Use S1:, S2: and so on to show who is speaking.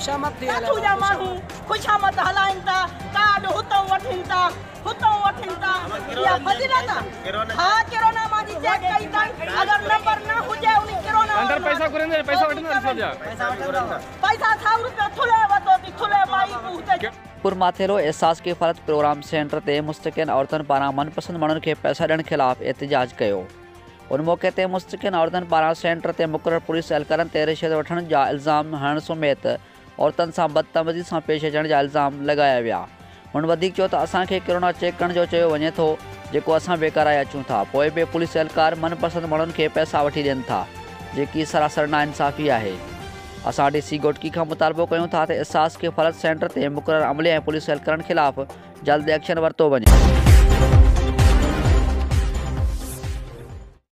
S1: खुशामद थी
S2: काथू जा माण्हू खुशामद हलाइनि था कार्ड हुतां वठनि था इहा फज़ीलत आहे। हा किरोना मां जी चेक कई अथनि अगरि नंबर न हुजे उन किरोना
S3: अंदर पैसा घुरंदे पैसा वठंदा सब जा
S2: पैसा 100 रुपया थुले वतो थी थुले माई हुते
S4: पुर माथेरो एहसास किफ़ालत प्रोग्राम सेंटर ते मुस्तकिन औरतुनि पारां मनपसंद माण्हुनि खे पैसा ॾियण ख़िलाफ़ एहतिजाज कयो। उन मौक़े ते मुस्तकिन औरतुनि पारां सेंटर ते मुक़ररु पुलिस एहलकारनि ते रिश्वत वठण जा इल्ज़ाम हणण समेत औरतुनि सां बदतमीज़ी सां पेश अचण जा इल्ज़ाम लॻाया विया। हुन वधीक चयो त असांखे किरोना चेक करण जो चयो वञे थो जेको असां बेकाराए अचूं था, पोइ बि पुलिस एहलकार मनपसंद माण्हुनि खे पैसा वठी ॾियनि था, जेकी सरासर नाइंसाफ़ी आहे। असां डीसी गोटकी खां मुतालबो कयूं था त एहसास किफ़ालत सेंटर ते मुक़ररु अमले ऐं पुलिस एहलकारनि ख़िलाफ़ जल्द एक्शन वरितो वञे।